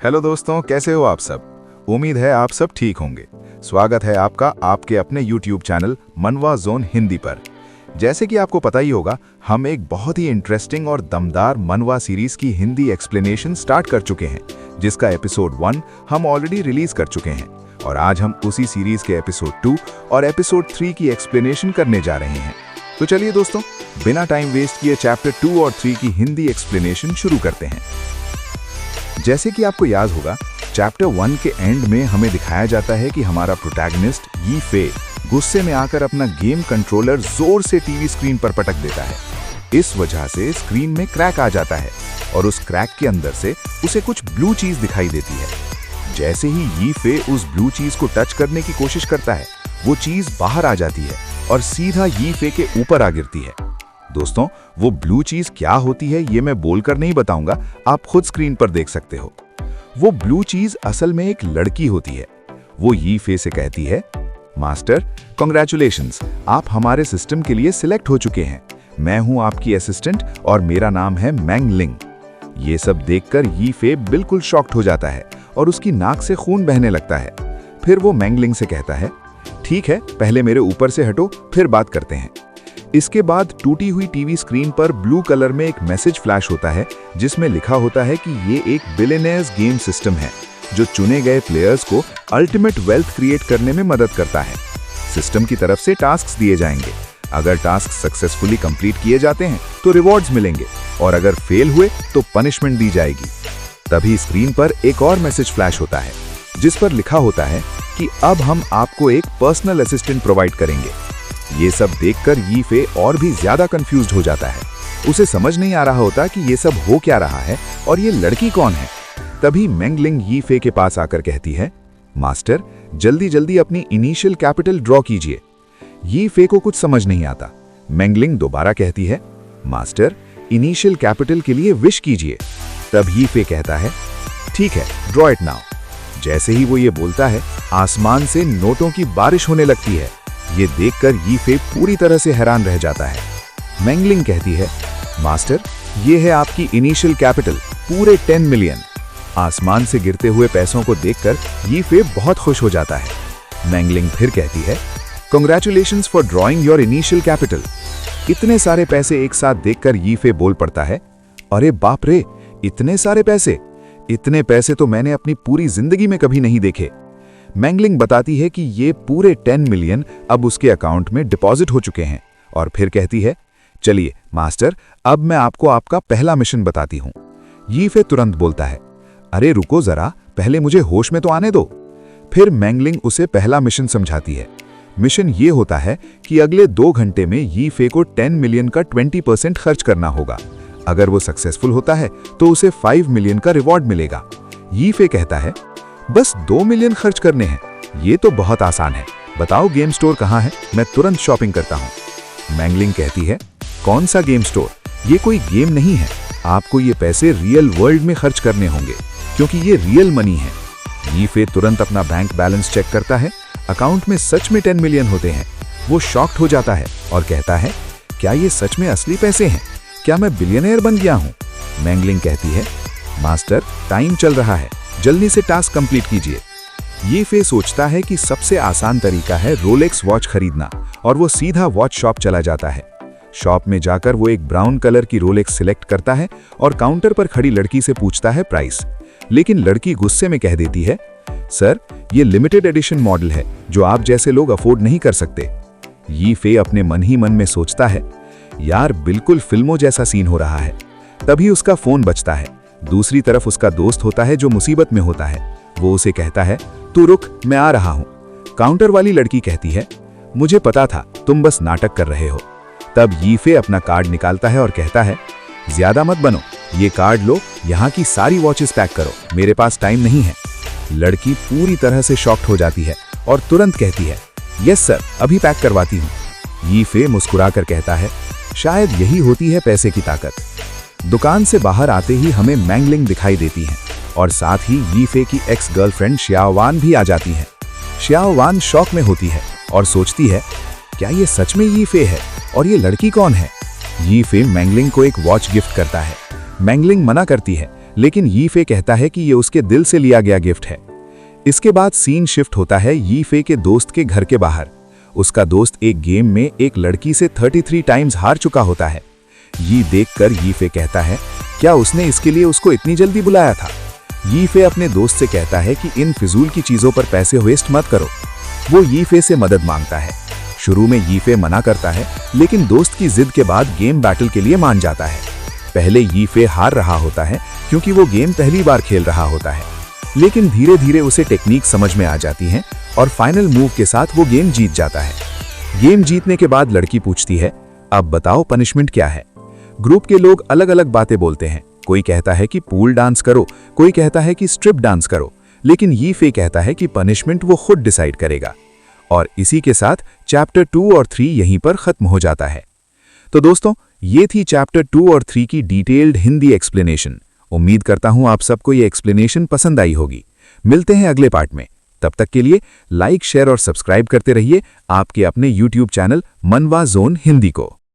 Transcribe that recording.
Hello दोस्तों, कैसे हो आप सब। उम्मीद है आप सब ठीक होंगे। स्वागत है आपका आपके अपने YouTube चैनल मनवा जोन हिंदी पर। जैसे कि आपको पता ही होगा, हम एक बहुत ही इंटरेस्टिंग और दमदार मनवा सीरीज की हिंदी एक्सप्लेनेशन स्टार्ट कर चुके हैं, जिसका एपिसोड 1 हम ऑलरेडी रिलीज कर चुके हैं और आज हम उसी सीरीज के एपिसोड 2 और एपिसोड 3 की एक्सप्लेनेशन करने जा रहे हैं। तो चलिए दोस्तों, बिना टाइम वेस्ट किए चैप्टर 2 और 3 की हिंदी एक्सप्लेनेशन शुरू करते हैं। जैसे कि आपको याद होगा, चैप्टर 1 के एंड में हमें दिखाया जाता है कि हमारा प्रोटैगनिस्ट यी फे गुस्से में आकर अपना गेम कंट्रोलर जोर से टीवी स्क्रीन पर पटक देता है। इस वजह से स्क्रीन में क्रैक आ जाता है और उस क्रैक के अंदर से उसे कुछ ब्लू चीज दिखाई देती है। जैसे ही यी फे उस ब्लू चीज को टच करने की कोशिश करता है, वो चीज बाहर आ जाती है और सीधा यी फे के ऊपर आ गिरती है। दोस्तों, वो ब्लू चीज क्या होती है ये मैं बोलकर नहीं बताऊंगा, आप खुद स्क्रीन पर देख सकते हो। वो ब्लू चीज असल में एक लड़की होती है। वो यी फे से कहती है, मास्टर कांग्रेचुलेशंस, आप हमारे सिस्टम के लिए सिलेक्ट हो चुके हैं। मैं हूं आपकी असिस्टेंट और मेरा नाम है मैंग लिंग। ये सब देखकर यी फे बिल्कुल शॉक्ड हो जाता है और उसकी नाक से खून बहने लगता है। फिर वो मैंग लिंग से कहता है, ठीक है, पहले मेरे ऊपर से हटो, फिर बात करते हैं। इसके बाद टूटी हुई टीवी स्क्रीन पर ब्लू कलर में एक मैसेज फ्लैश होता है, जिसमें लिखा होता है कि ये एक बिलियनेयर्स गेम सिस्टम है जो चुने गए प्लेयर्स को अल्टीमेट वेल्थ क्रिएट करने में मदद करता है। सिस्टम की तरफ से टास्क्स दिए जाएंगे। अगर टास्क सक्सेसफुली कंप्लीट किए जाते हैं तो रिवॉर्ड्स मिलेंगे और अगर फेल हुए तो पनिशमेंट दी जाएगी। तभी स्क्रीन पर एक और मैसेज फ्लैश होता है, जिस पर लिखा होता है कि अब हम आपको एक पर्सनल असिस्टेंट प्रोवाइड करेंगे। ये सब देखकर यी फे और भी ज्यादा कंफ्यूज्ड हो जाता है। उसे समझ नहीं आ रहा होता कि ये सब हो क्या रहा है और ये लड़की कौन है। तभी मैंग लिंग यी फे के पास आकर कहती है, मास्टर जल्दी जल्दी अपनी इनिशियल कैपिटल ड्रॉ कीजिए। यी फे को कुछ समझ नहीं आता। मैंग लिंग दोबारा कहती है, मास्टर इनिशियल कैपिटल के लिए विश कीजिए। तब यी फे कहता है, ठीक है, ड्रॉ इट नाउ। जैसे ही वो ये बोलता है, आसमान से नोटों की बारिश होने लगती है। ये देखकर यी फे पूरी तरह से हैरान रह जाता है। मैंग लिंग कहती है, मास्टर ये है आपकी इनिशियल कैपिटल, पूरे 10 मिलियन। आसमान से गिरते हुए पैसों को देखकर यी फे बहुत खुश हो जाता है। मैंग लिंग फिर कहती है, congratulations for drawing your initial capital. इतने सारे पैसे एक साथ देखकर यी फे बोल पड़ता है, अरे बाप रे, इतने सारे पैसे! इतने पैसे तो मैंने अपनी पूरी जिंदगी में कभी नहीं देखे। मैंग लिंग बताती है कि ये पूरे 10 मिलियन अब उसके अकाउंट में डिपॉजिट हो चुके हैं और फिर कहती है, चलिए मास्टर, अब मैं आपको आपका पहला मिशन बताती हूं। यी फे तुरंत बोलता है, अरे रुको जरा, पहले मुझे होश में तो आने दो। फिर मैंग लिंग उसे पहला मिशन समझाती है। मिशन ये होता है कि अगले 2 घंटे में यी फे को 10 मिलियन का 20% खर्च करना होगा। अगर वो सक्सेसफुल होता है तो उसे 5 मिलियन का रिवॉर्ड मिलेगा। यी फे कहता है, बस 2 मिलियन खर्च करने हैं, ये तो बहुत आसान है। बताओ गेम स्टोर कहाँ है, मैं तुरंत शॉपिंग करता हूँ। मैंग लिंग कहती है, कौन सा गेम स्टोर? ये कोई गेम नहीं है। आपको ये पैसे रियल वर्ल्ड में खर्च करने होंगे, क्योंकि ये रियल मनी है। यी फे तुरंत अपना बैंक बैलेंस चेक करता है। अकाउंट में सच में 10 मिलियन होते हैं। वो शॉक्ड हो जाता है और कहता है, क्या ये सच में असली पैसे हैं? क्या मैं बिलियनेयर बन गया हूँ? मैंग लिंग कहती है, मास्टर टाइम चल रहा है, जल्दी से टास्क कंप्लीट कीजिए। ये फे सोचता है कि सबसे आसान तरीका है रोलेक्स वॉच खरीदना और वो सीधा वॉच शॉप चला जाता है। शॉप में जाकर वो एक ब्राउन कलर की रोलेक्स सिलेक्ट करता है और काउंटर पर खड़ी लड़की से पूछता है प्राइस। लेकिन लड़की गुस्से में कह देती है, सर ये लिमिटेड एडिशन मॉडल है जो आप जैसे लोग अफोर्ड नहीं कर सकते। यी फे अपने मन ही मन में सोचता है, यार बिल्कुल फिल्मों जैसा सीन हो रहा है। तभी उसका फोन बजता है। दूसरी तरफ उसका दोस्त होता है जो मुसीबत में होता है। वो उसे कहता है, तू रुक, मैं आ रहा हूं। काउंटर वाली लड़की कहती है, मुझे पता था तुम बस नाटक कर रहे हो। तब यी फे अपना कार्ड निकालता है और कहता है, ज्यादा मत बनो, ये कार्ड लो, यहाँ की सारी वॉचेस पैक करो, मेरे पास टाइम नहीं है। लड़की पूरी तरह से शॉक्ड हो जाती है और तुरंत कहती है, यस सर, अभी पैक करवाती हूँ। यी फे मुस्कुराकर कहता है, शायद यही होती है पैसे की ताकत। दुकान से बाहर आते ही हमें मैंग लिंग दिखाई देती हैं और साथ ही यी फे की एक्स गर्लफ्रेंड श्याओवान भी आ जाती हैं। श्याओवान शॉक में होती है और सोचती है, क्या ये सच में यी फे है और ये लड़की कौन है? यी फे मैंग लिंग को एक वॉच गिफ्ट करता है। मैंग लिंग मना करती है, लेकिन यीफे कहता है कि ये उसके दिल से लिया गया गिफ्ट है। इसके बाद सीन शिफ्ट होता है यीफे के दोस्त के घर के बाहर। उसका दोस्त एक गेम में एक लड़की से 33 टाइम्स हार चुका होता है। ये देखकर यीफे कहता है, क्या उसने इसके लिए उसको इतनी जल्दी बुलाया था? यीफे अपने दोस्त से कहता है कि इन फिजूल की चीजों पर पैसे वेस्ट मत करो। वो यीफे से मदद मांगता है। शुरू में यीफे मना करता है, लेकिन दोस्त की जिद के बाद गेम बैटल के लिए मान जाता है। पहले यीफे हार रहा होता है क्योंकि वो गेम पहली बार खेल रहा होता है, लेकिन धीरे धीरे उसे टेक्निक समझ में आ जाती है और फाइनल मूव के साथ वो गेम जीत जाता है। गेम जीतने के बाद लड़की पूछती है, अब बताओ पनिशमेंट क्या है? ग्रुप के लोग अलग अलग बातें बोलते हैं। कोई कहता है कि पूल डांस करो, कोई कहता है कि स्ट्रिप डांस करो, लेकिन यीफे कहता है कि पनिशमेंट वो खुद डिसाइड करेगा। और इसी के साथ चैप्टर 2 और 3 यहीं पर खत्म हो जाता है। तो दोस्तों, ये थी चैप्टर 2 और 3 की डिटेल्ड हिंदी एक्सप्लेनेशन। उम्मीद करता हूं आप सबको ये एक्सप्लेनेशन पसंद आई होगी। मिलते हैं अगले पार्ट में। तब तक के लिए लाइक, शेयर और सब्सक्राइब करते रहिए आपके अपने YouTube चैनल मनवा जोन हिंदी को।